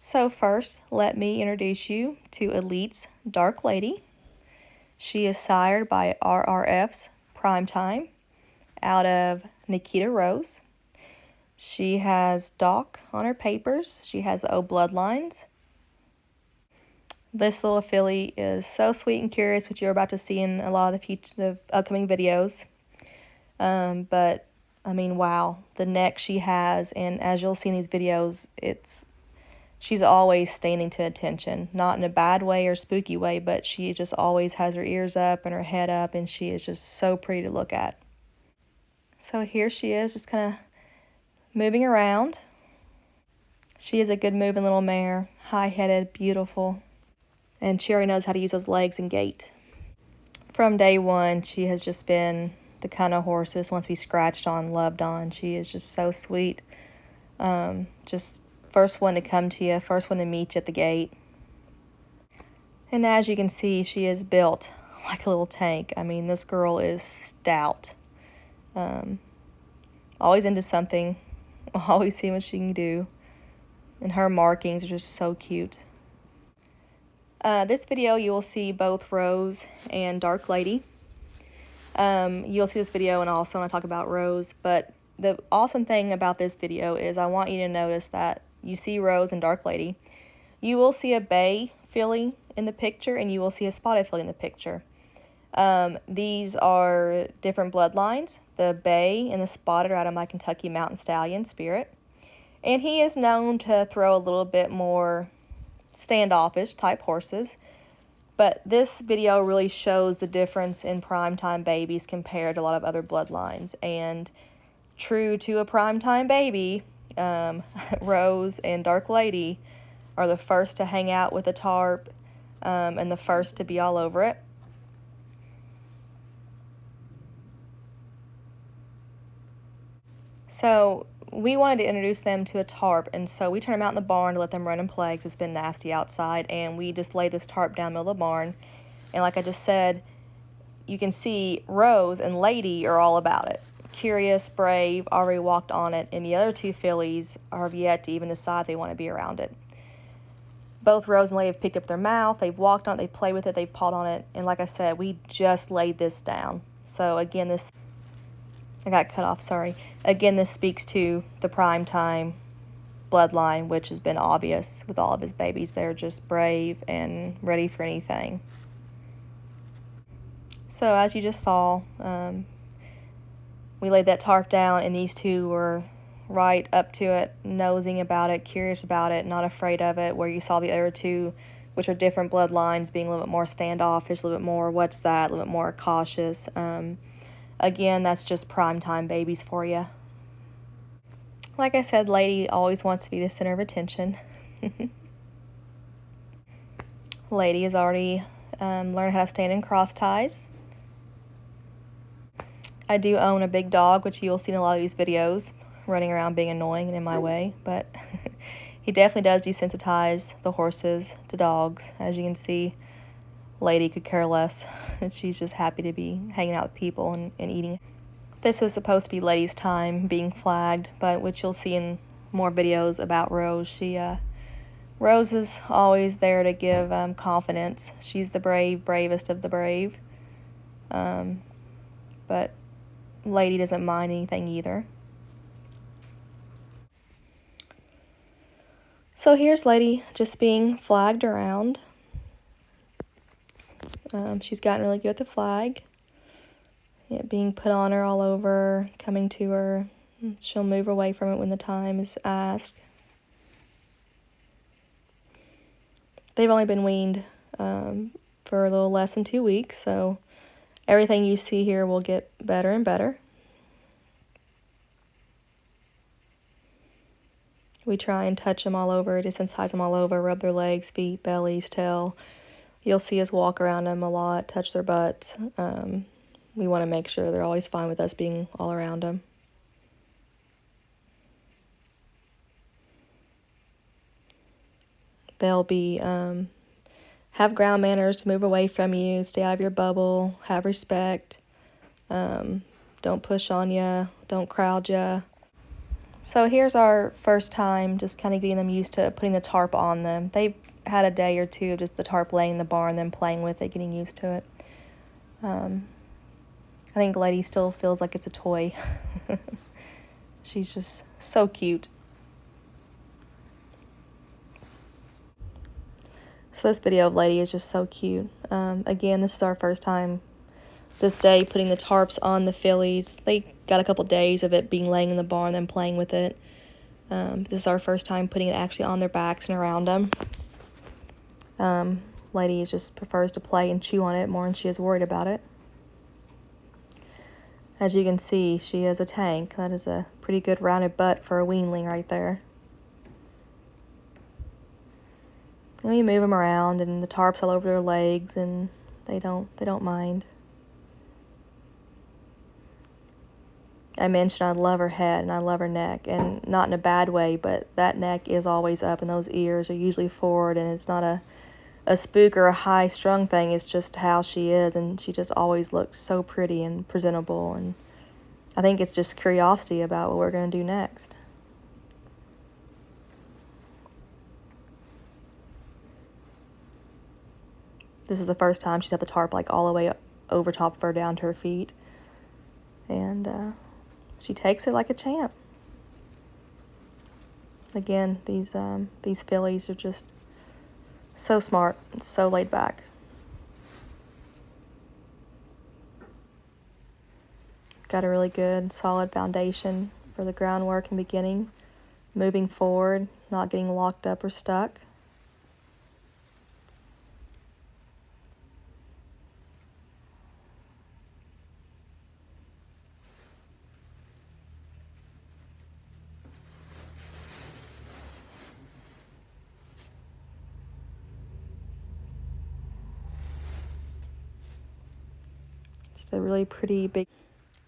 So first, let me introduce you to Elite's Dark Lady. She is sired by RRF's Primetime out of Nikita Rose. She has Doc on her papers. She has the O bloodlines. This little filly is so sweet and curious, which you're about to see in a lot of the upcoming videos. But I mean, wow, the neck she has, and as you'll see in these videos, she's always standing to attention, not in a bad way or spooky way, but she just always has her ears up and her head up, and she is just so pretty to look at. So here she is, just kind of moving around. She is a good moving little mare, high-headed, beautiful, and she already knows how to use those legs and gait. From day one, she has just been the kind of horse that wants to be scratched on, loved on. She is just so sweet. Just first one to come to you, first one to meet you at the gate. And as you can see, she is built like a little tank. I mean, this girl is stout. Always into something. Always seeing what she can do. And her markings are just so cute. This video, you will see both Rose and Dark Lady. You'll see this video and also when I talk about Rose. But the awesome thing about this video is I want you to notice that you see Rose and Dark Lady. You will see a bay filly in the picture, and you will see a spotted filly in the picture. These are different bloodlines. The bay and the spotted are out of my Kentucky Mountain Stallion, Spirit. And he is known to throw a little bit more standoffish type horses. But this video really shows the difference in primetime babies compared to a lot of other bloodlines. And true to a primetime baby, Rose and Dark Lady are the first to hang out with a tarp and the first to be all over it. So we wanted to introduce them to a tarp, and so we turned them out in the barn to let them run and play because it's been nasty outside, and we just laid this tarp down the middle of the barn. And like I just said, you can see Rose and Lady are all about it. Curious, brave, already walked on it, and the other two fillies have yet to even decide they want to be around it. Both Rose and Lady have picked up their mouth, they've walked on it, they've played with it, they've pawed on it, and like I said, we just laid this down. So again, I got cut off, sorry. Again, this speaks to the primetime bloodline, which has been obvious with all of his babies. They're just brave and ready for anything. So as you just saw, we laid that tarp down, and these two were right up to it, nosing about it, curious about it, not afraid of it, where you saw the other two, which are different bloodlines, being a little bit more standoffish, a little bit more, what's that, a little bit more cautious. Again, that's just primetime babies for you. Like I said, Lady always wants to be the center of attention. Lady has already learned how to stand in cross ties. I do own a big dog, which you'll see in a lot of these videos, running around being annoying and in my way, but he definitely does desensitize the horses to dogs. As you can see, Lady could care less. She's just happy to be hanging out with people and eating. This is supposed to be Lady's time being flagged, but which you'll see in more videos about Rose. Rose is always there to give confidence. She's the bravest of the brave. But Lady doesn't mind anything either. So here's Lady just being flagged around. She's gotten really good with the flag. It being put on her all over, coming to her. She'll move away from it when the time is asked. They've only been weaned for a little less than 2 weeks, so everything you see here will get better and better. We try and touch them all over, desensitize them all over, rub their legs, feet, bellies, tail. You'll see us walk around them a lot, touch their butts. We want to make sure they're always fine with us being all around them. They'll be have ground manners to move away from you, stay out of your bubble, have respect. Don't push on you, don't crowd you. So here's our first time just kind of getting them used to putting the tarp on them. They had a day or two of just the tarp laying in the barn, them playing with it, getting used to it. I think Lady still feels like it's a toy. She's just so cute. So this video of Lady is just so cute. Again, this is our first time this day putting the tarps on the fillies. They got a couple days of it being laying in the barn, then playing with it. This is our first time putting it actually on their backs and around them. Lady just prefers to play and chew on it more than she is worried about it. As you can see, she is a tank. That is a pretty good rounded butt for a weanling right there. And we move them around, and the tarp's all over their legs, and they don't mind. I mentioned I love her head and I love her neck, and not in a bad way, but that neck is always up and those ears are usually forward, and it's not a spook or a high-strung thing. It's just how she is, and she just always looks so pretty and presentable, and I think it's just curiosity about what we're going to do next. This is the first time she's had the tarp like all the way over top of her down to her feet, and she takes it like a champ. Again, these fillies are just so smart, so laid back. Got a really good, solid foundation for the groundwork in the beginning. Moving forward, not getting locked up or stuck. Just a really pretty big,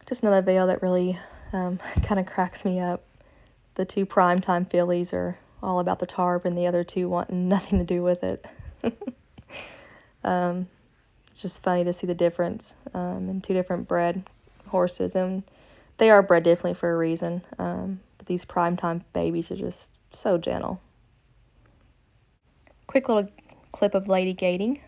just another video that really kind of cracks me up. The two primetime fillies are all about the tarp, and the other two want nothing to do with it. It's just funny to see the difference in two different bred horses, and they are bred differently for a reason. But these primetime babies are just so gentle. Quick little clip of Lady gating.